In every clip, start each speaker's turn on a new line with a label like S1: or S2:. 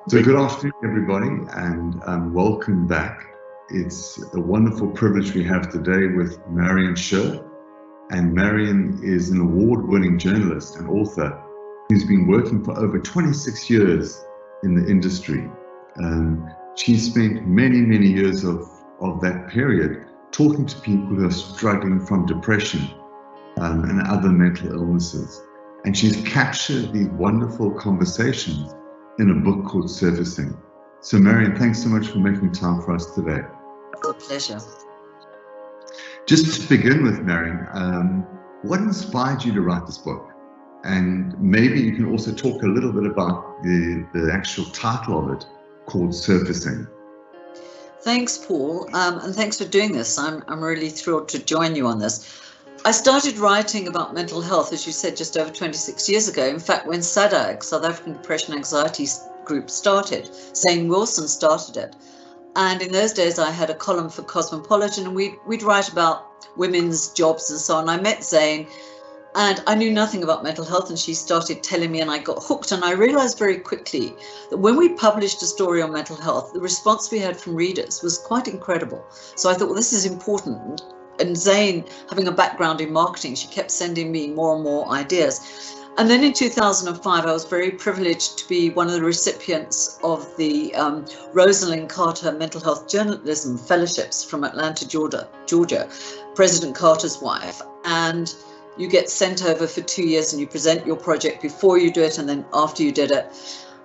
S1: So good afternoon, everybody, and welcome back. It's a wonderful privilege we have today with Marion Scher. And Marion is an award-winning journalist and author who's been working for over 26 years in the industry. She spent many years of that period talking to people who are struggling from depression and other mental illnesses. And she's captured these wonderful conversations in a book called Surfacing. So Marion, thanks so much for making time for us today.
S2: It's a pleasure.
S1: Just to begin with, Marion, what inspired you to write this book? And maybe you can also talk a little bit about the actual title of it, called Surfacing.
S2: Thanks, Paul, and thanks for doing this. I'm really thrilled to join you on this. I started writing about mental health, as you said, just over 26 years ago. In fact, when SADAG, South African Depression Anxiety Group, started, Zane Wilson started it. And in those days, I had a column for Cosmopolitan, and we'd write about women's jobs and so on. I met Zane, and I knew nothing about mental health, and she started telling me, and I got hooked. And I realized very quickly that when we published a story on mental health, the response we had from readers was quite incredible. So I thought, well, this is important. And Zane, having a background in marketing, she kept sending me more and more ideas. And then in 2005, I was very privileged to be one of the recipients of the Rosalind Carter Mental Health Journalism Fellowships from Atlanta, Georgia, President Carter's wife. And you get sent over for 2 years and you present your project before you do it and then after you did it.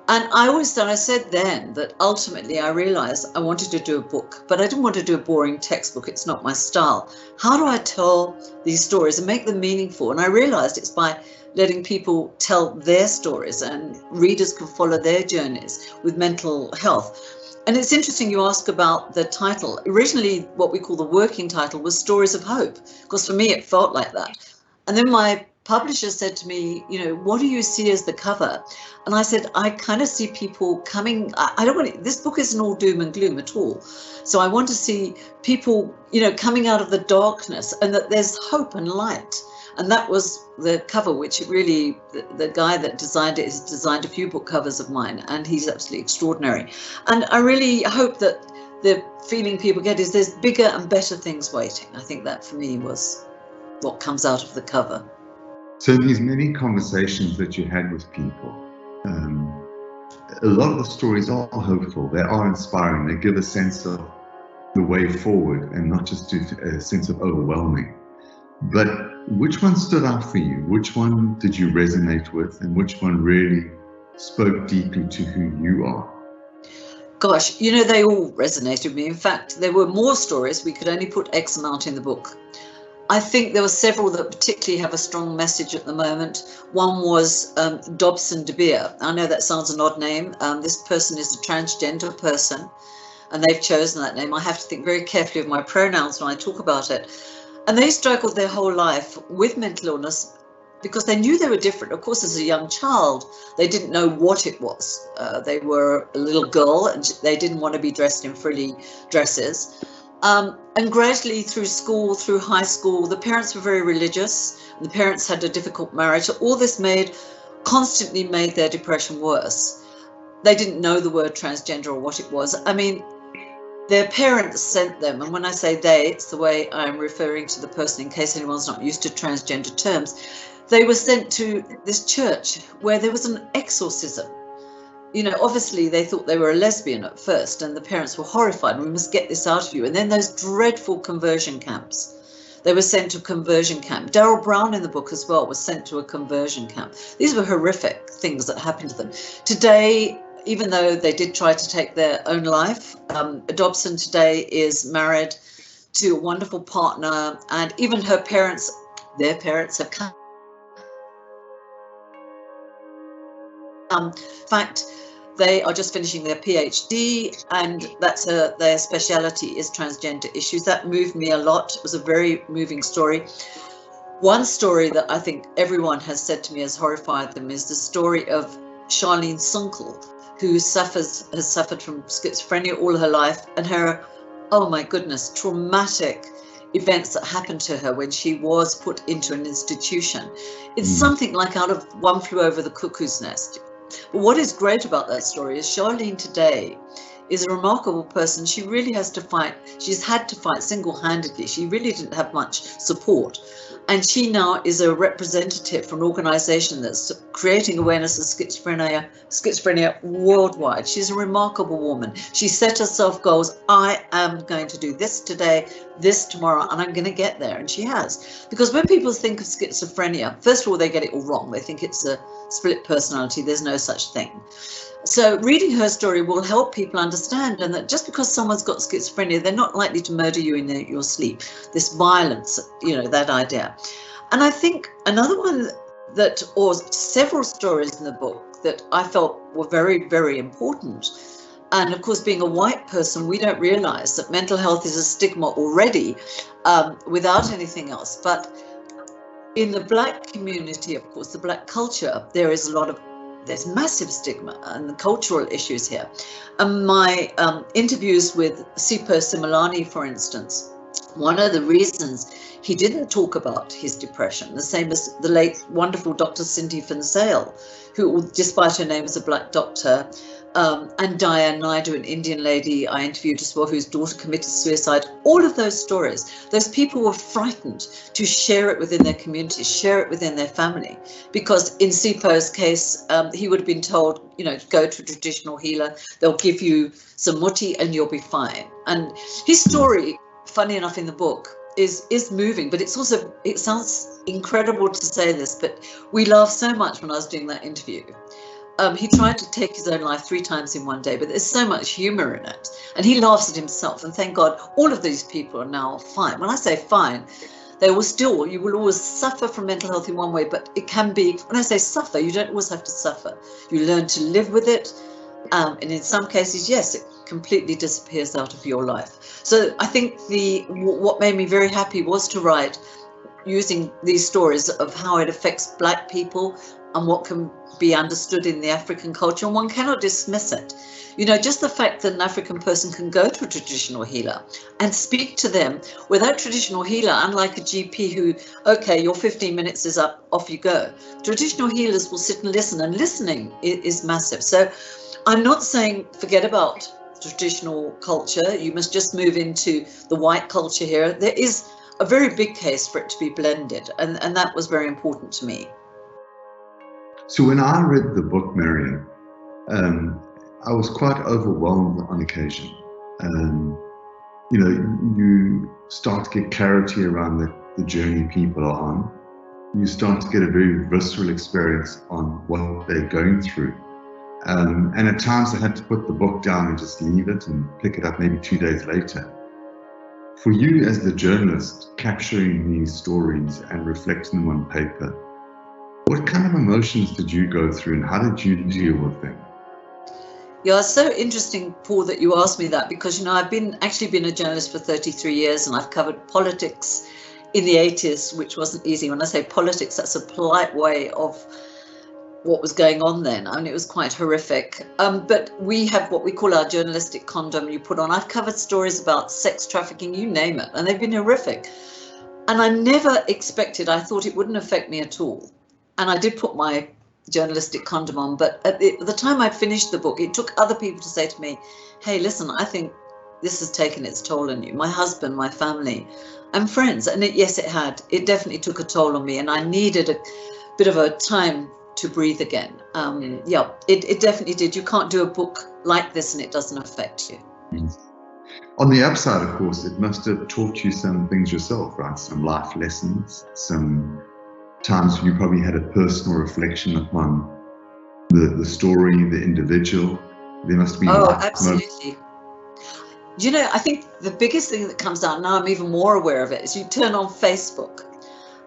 S2: And I said then that ultimately I realized I wanted to do a book, but I didn't want to do a boring textbook. It's not my style. How do I tell these stories and make them meaningful? And I realized it's by letting people tell their stories, and readers can follow their journeys with mental health. And it's interesting you ask about the title. Originally, what we call the working title was Stories of Hope, because for me it felt like that. And then my publisher said to me, what do you see as the cover? And I said, I kind of see people coming. I don't want this book isn't all doom and gloom at all. So I want to see people, coming out of the darkness, and that there's hope and light. And that was the cover, which really, the guy that designed it has designed a few book covers of mine, and he's absolutely extraordinary. And I really hope that the feeling people get is there's bigger and better things waiting. I think that for me was what comes out of the cover.
S1: So these many conversations that you had with people, a lot of the stories are hopeful, they are inspiring, they give a sense of the way forward and not just a sense of overwhelming. But which one stood out for you? Which one did you resonate with, and which one really spoke deeply to who you are?
S2: Gosh, they all resonated with me. In fact, there were more stories. We could only put X amount in the book. I think there were several that particularly have a strong message at the moment. One was Dobson De Beer. I know that sounds an odd name. This person is a transgender person, and they've chosen that name. I have to think very carefully of my pronouns when I talk about it. And they struggled their whole life with mental illness because they knew they were different. Of course, as a young child, they didn't know what it was. They were a little girl and they didn't want to be dressed in frilly dresses. And gradually through school, through high school, the parents were very religious. And the parents had a difficult marriage. All this constantly made their depression worse. They didn't know the word transgender or what it was. I mean, their parents sent them, and when I say they, it's the way I'm referring to the person in case anyone's not used to transgender terms. They were sent to this church where there was an exorcism. Obviously they thought they were a lesbian at first, and the parents were horrified. We must get this out of you. And then those dreadful conversion camps. They were sent to a conversion camp. Darryl Brown in the book as well was sent to a conversion camp. These were horrific things that happened to them. Today, even though they did try to take their own life, Dobson today is married to a wonderful partner, and even their parents have come. In fact, they are just finishing their PhD, and that's their speciality is transgender issues. That moved me a lot. It was a very moving story. One story that I think everyone has said to me has horrified them is the story of Charlene Sunkel, who has suffered from schizophrenia all her life, and her, oh my goodness, traumatic events that happened to her when she was put into an institution. It's something like out of One Flew Over the Cuckoo's Nest. But what is great about that story is Charlene today is a remarkable person. She really has to fight. She's had to fight single-handedly. She really didn't have much support. And she now is a representative for an organization that's creating awareness of schizophrenia worldwide. She's a remarkable woman. She set herself goals. I am going to do this today, this tomorrow, and I'm going to get there. And she has. Because when people think of schizophrenia, first of all, they get it all wrong. They think it's a split personality. There's no such thing. So reading her story will help people understand, and that just because someone's got schizophrenia, they're not likely to murder you in your sleep. This violence, that idea. And I think another one that, or several stories in the book that I felt were very, very important. And of course, being a white person, we don't realize that mental health is a stigma already without anything else. But in the Black community, of course, the Black culture, there's massive stigma and the cultural issues here. And my interviews with Sipho Similani, for instance, one of the reasons he didn't talk about his depression, the same as the late wonderful Dr. Cindy Fensale, who, despite her name as a Black doctor, and Diane Naidu, an Indian lady I interviewed as well, whose daughter committed suicide. All of those stories, those people were frightened to share it within their community, share it within their family, because in Sipho's case, he would have been told, go to a traditional healer, they'll give you some mutti and you'll be fine. And his story, funny enough, in the book is moving, but it's also, it sounds incredible to say this, but we laughed so much when I was doing that interview. He tried to take his own life 3 times in one day, but there's so much humor in it. And he laughs at himself, and thank God all of these people are now fine. When I say fine, you will always suffer from mental health in one way, but it can be, when I say suffer, you don't always have to suffer. You learn to live with it. And in some cases, yes, it completely disappears out of your life. So I think what made me very happy was to write using these stories of how it affects Black people and what can be understood in the African culture, and one cannot dismiss it. Just the fact that an African person can go to a traditional healer and speak to them, where that traditional healer, unlike a GP who, okay, your 15 minutes is up, off you go. Traditional healers will sit and listen, and listening is massive. So I'm not saying forget about traditional culture, you must just move into the white culture here. There is a very big case for it to be blended, and that was very important to me.
S1: So when I read the book, Marion, I was quite overwhelmed on occasion. You start to get clarity around the journey people are on. You start to get a very visceral experience on what they're going through. And at times I had to put the book down and just leave it and pick it up maybe 2 days later. For you as the journalist, capturing these stories and reflecting them on paper, what kind of emotions did you go through, and how did you deal with them?
S2: Yeah, it's so interesting, Paul, that you asked me that, because I've been a journalist for 33 years, and I've covered politics in the 80s, which wasn't easy. When I say politics, that's a polite way of what was going on then. I mean, it was quite horrific. But we have what we call our journalistic condom you put on. I've covered stories about sex trafficking, you name it, and they've been horrific. And I never expected, I thought it wouldn't affect me at all. And I did put my journalistic condom on, but at the time I'd finished the book, it took other people to say to me, hey, listen, I think this has taken its toll on you. My husband, my family, and friends. And yes, it had. It definitely took a toll on me, and I needed a bit of a time to breathe again. It definitely did. You can't do a book like this and it doesn't affect you.
S1: Mm. On the upside, of course, it must have taught you some things yourself, right? Some life lessons, some times you probably had a personal reflection upon the story, the individual. There must be.
S2: Oh, absolutely. I think the biggest thing that comes out now, I'm even more aware of it, is you turn on Facebook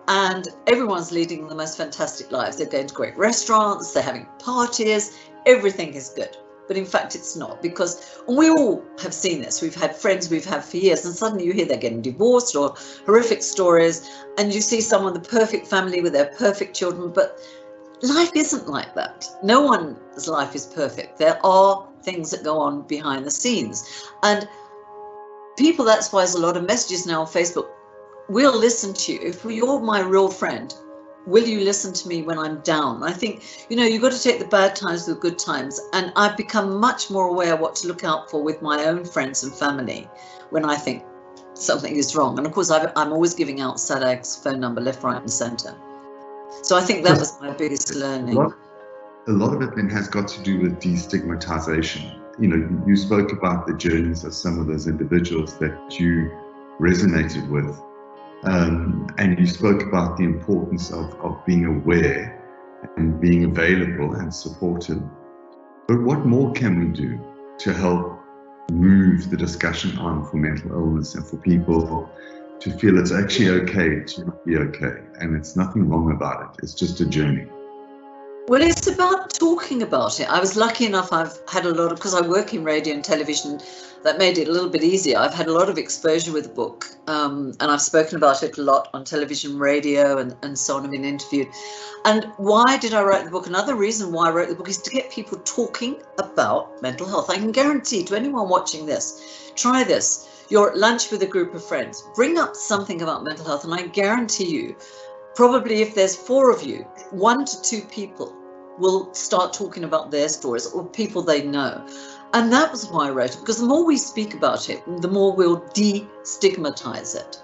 S2: and everyone's leading the most fantastic lives. They're going to great restaurants, they're having parties, everything is good. But in fact, it's not, because we all have seen this. We've had friends we've had for years, and suddenly you hear they're getting divorced or horrific stories, and you see someone, the perfect family with their perfect children, but life isn't like that. No one's life is perfect. There are things that go on behind the scenes. And people, that's why there's a lot of messages now on Facebook. We'll listen to you. If you're my real friend, will you listen to me when I'm down? I think, you've got to take the bad times with good times. And I've become much more aware what to look out for with my own friends and family when I think something is wrong. And of course, I'm always giving out SADAG's phone number left, right and centre. So I think that was my biggest learning.
S1: A lot of it then has got to do with destigmatization. You spoke about the journeys of some of those individuals that you resonated with. And you spoke about the importance of being aware and being available and supportive. But what more can we do to help move the discussion on for mental illness and for people to feel it's actually okay to not be okay, and it's nothing wrong about it, it's just a journey?
S2: Well, it's about talking about it. I was lucky enough, I've had a lot of, because I work in radio and television, that made it a little bit easier. I've had a lot of exposure with the book, and I've spoken about it a lot on television, radio, and so on. I've been interviewed. And why did I write the book? Another reason why I wrote the book is to get people talking about mental health. I can guarantee to anyone watching this, try this. You're at lunch with a group of friends, bring up something about mental health, and I guarantee you, probably if there's 4 of you, 1 to 2 people will start talking about their stories or people they know. And that was why I wrote it, because the more we speak about it, the more we'll destigmatize it.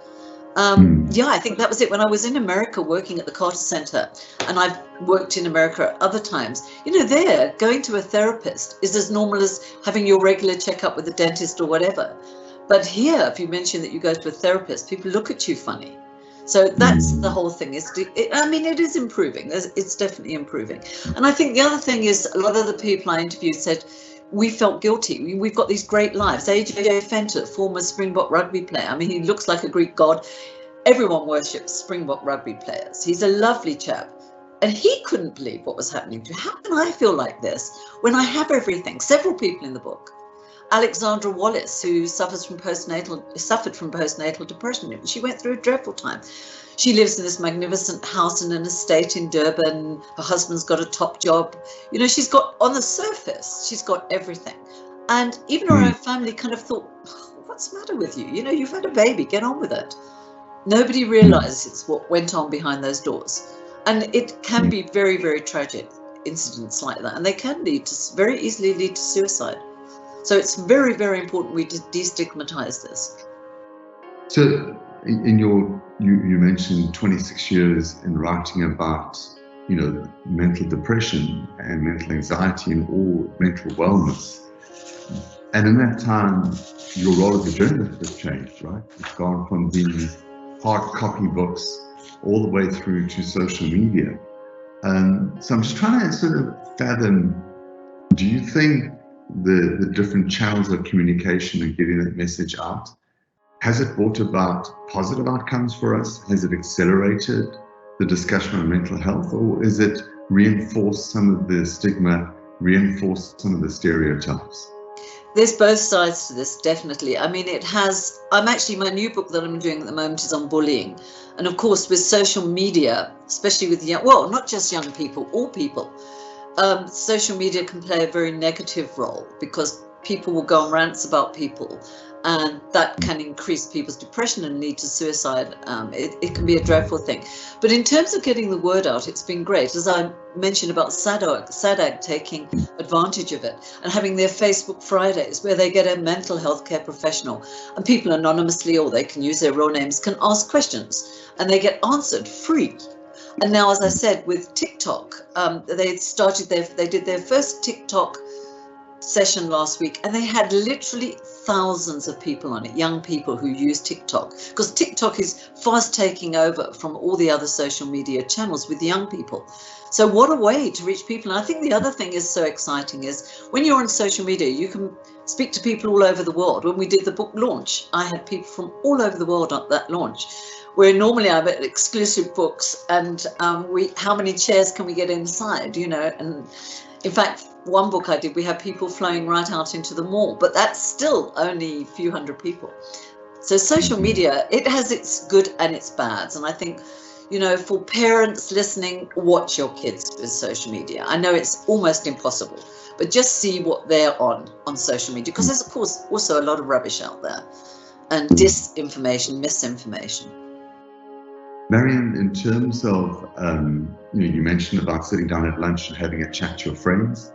S2: Yeah, I think that was it. When I was in America working at the Carter Center, and I've worked in America at other times, there, going to a therapist is as normal as having your regular checkup with a dentist or whatever. But here, if you mention that you go to a therapist, people look at you funny. So that's the whole thing. It is improving. It's definitely improving. And I think the other thing is, a lot of the people I interviewed said, we felt guilty. We've got these great lives. AJ Fenton, former Springbok rugby player. He looks like a Greek god. Everyone worships Springbok rugby players. He's a lovely chap. And he couldn't believe what was happening to him. How can I feel like this when I have everything? Several people in the book. Alexandra Wallace, who suffered from postnatal depression. She went through a dreadful time. She lives in this magnificent house in an estate in Durban. Her husband's got a top job. She's got, on the surface, she's got everything. And even her own family kind of thought, what's the matter with you? You've had a baby, get on with it. Nobody realizes what went on behind those doors. And it can be very, very tragic incidents like that. And they can very easily lead to suicide. So it's very, very important we destigmatize this.
S1: So you mentioned 26 years in writing about, mental depression and mental anxiety and all mental wellness. And in that time, your role as a journalist has changed, right? It's gone from these hard copy books all the way through to social media. So I'm just trying to sort of fathom, do you think the different channels of communication and getting that message out, has it brought about positive outcomes for us? Has it accelerated the discussion on mental health, or is it reinforced some of the stigma, reinforced some of the stereotypes?
S2: There's both sides to this, definitely. It has, my new book that I'm doing at the moment is on bullying. And of course, with social media, especially with not just young people, all people, social media can play a very negative role because people will go on rants about people, and that can increase people's depression and lead to suicide. It can be a dreadful thing. But in terms of getting the word out, it's been great. As I mentioned about SADAG taking advantage of it and having their Facebook Fridays where they get a mental health care professional, and people anonymously, or they can use their real names, can ask questions and they get answered free. And now, as I said, with TikTok, they did their first TikTok session last week, and they had literally thousands of people on it, young people who use TikTok, because TikTok is fast taking over from all the other social media channels with young people. So what a way to reach people. And I think the other thing is so exciting is when you're on social media, you can speak to people all over the world. When we did the book launch, I had people from all over the world at that launch, where normally I'm at exclusive books and how many chairs can we get inside, and in fact, one book I did, we had people flowing right out into the mall, but that's still only a few hundred people. So social media, it has its good and its bads. And I think, for parents listening, watch your kids with social media. I know it's almost impossible, but just see what they're on social media, because there's, of course, also a lot of rubbish out there and disinformation, misinformation.
S1: Marion, in terms of, you mentioned about sitting down at lunch and having a chat to your friends.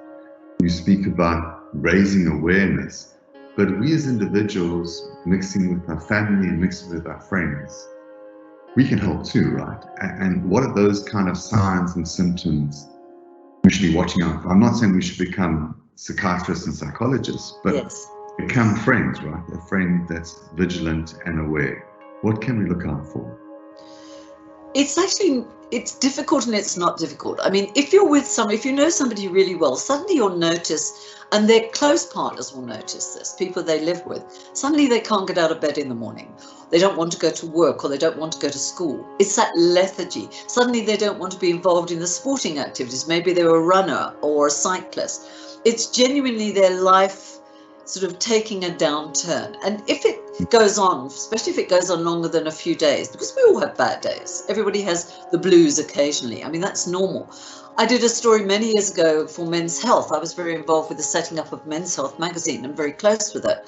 S1: You speak about raising awareness, but we as individuals, mixing with our family and mixing with our friends, we can help too, right? And what are those kind of signs and symptoms we should be watching out for? I'm not saying we should become psychiatrists and psychologists, but
S2: Yes.
S1: become friends, right? A friend that's vigilant and aware. What can we look out for?
S2: It's difficult and it's not difficult. I mean, if you're with if you know somebody really well, suddenly you'll notice, and their close partners will notice this, people they live with, suddenly they can't get out of bed in the morning. They don't want to go to work, or they don't want to go to school. It's that lethargy. Suddenly they don't want to be involved in the sporting activities. Maybe they're a runner or a cyclist. It's genuinely their life sort of taking a downturn. And if it goes on, especially if it goes on longer than a few days, because we all have bad days, everybody has the blues occasionally. I mean, that's normal. I did a story many years ago for Men's Health. I was very involved with the setting up of Men's Health magazine and very close with it.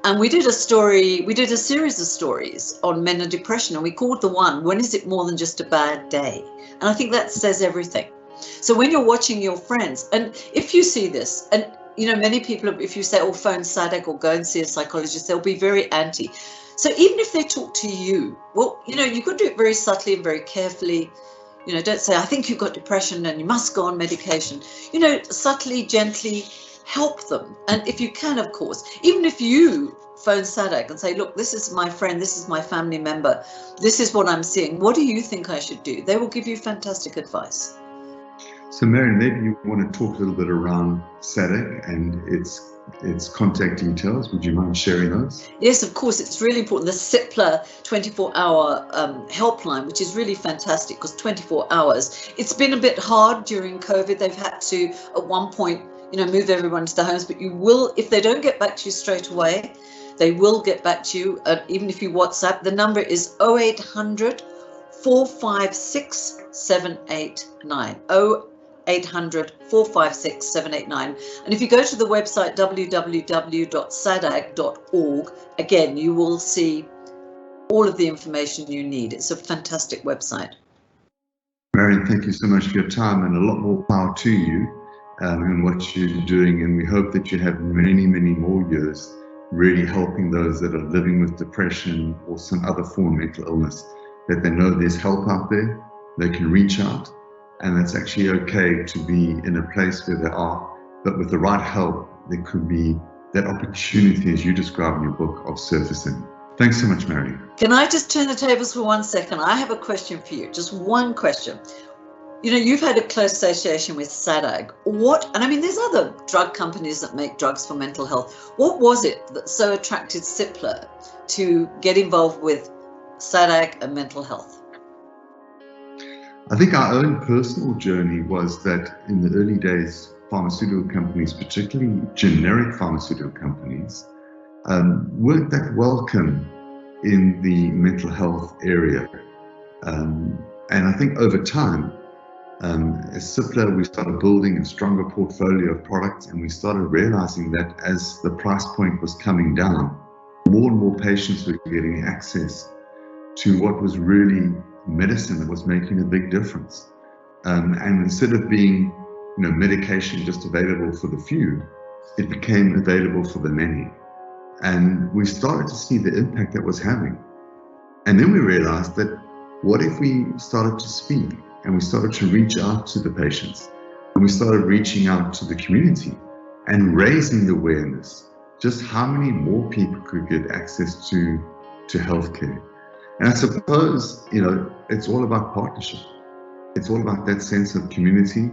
S2: And we did a series of stories on men and depression, and we called the one, "When is it more than just a bad day?" And I think that says everything. So when you're watching your friends, and if you see this, and many people, if you say, phone SADAG or go and see a psychologist, they'll be very anti. So even if they talk to you, well, you could do it very subtly and very carefully. Don't say, "I think you've got depression and you must go on medication." Subtly, gently help them. And if you can, of course, even if you phone SADAG and say, "Look, this is my friend, this is my family member, this is what I'm seeing. What do you think I should do?" They will give you fantastic advice.
S1: So Marion, maybe you want to talk a little bit around SADAG and its contact details. Would you mind sharing those?
S2: Yes, of course. It's really important. The Cipla 24-hour helpline, which is really fantastic, because 24 hours. It's been a bit hard during COVID. They've had to, at one point, move everyone to their homes. But you will, if they don't get back to you straight away, they will get back to you. Even if you WhatsApp, the number is 0800 456 789. 0800 456 789. And if you go to the website www.sadag.org, again, you will see all of the information you need. It's a fantastic website.
S1: Marion, thank you so much for your time, and a lot more power to you in what you're doing. And we hope that you have many, many more years really helping those that are living with depression or some other form of mental illness, that they know there's help out there, they can reach out. And it's actually okay to be in a place where they are, but with the right help, there could be that opportunity, as you describe in your book, of surfacing. Thanks so much, Marion.
S2: Can I just turn the tables for 1 second? I have a question for you, just one question. You've had a close association with SADAG. And I mean, there's other drug companies that make drugs for mental health. What was it that so attracted Cipla to get involved with SADAG and mental health?
S1: I think our own personal journey was that in the early days, pharmaceutical companies, particularly generic pharmaceutical companies, weren't that welcome in the mental health area. And I think over time, as Cipla, we started building a stronger portfolio of products, and we started realizing that as the price point was coming down, more and more patients were getting access to what was really medicine that was making a big difference. And instead of being, medication just available for the few, it became available for the many. And we started to see the impact that was having. And then we realized that what if we started to speak, and we started to reach out to the patients, and we started reaching out to the community and raising the awareness, just how many more people could get access to healthcare. And I suppose, it's all about partnership. It's all about that sense of community,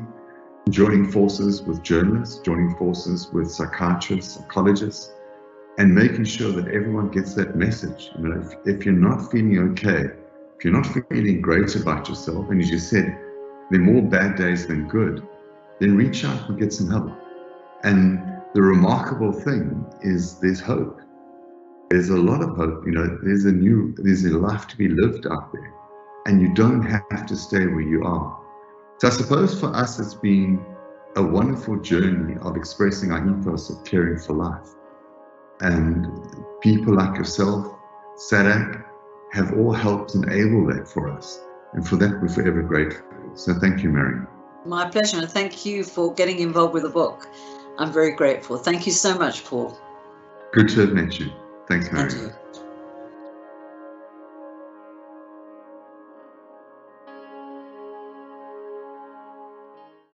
S1: joining forces with journalists, joining forces with psychiatrists, psychologists, and making sure that everyone gets that message. If you're not feeling okay, if you're not feeling great about yourself, and as you said, there are more bad days than good, then reach out and get some help. And the remarkable thing is there's hope. There's a lot of hope. There's a life to be lived out there, and you don't have to stay where you are. So I suppose for us, it's been a wonderful journey of expressing our ethos of caring for life. And people like yourself, SADAG, have all helped enable that for us. And for that, we're forever grateful. So thank you, Marion.
S2: My pleasure, and thank you for getting involved with the book. I'm very grateful. Thank you so much, Paul.
S1: Good to have met you. Thanks, Marion.
S2: And you.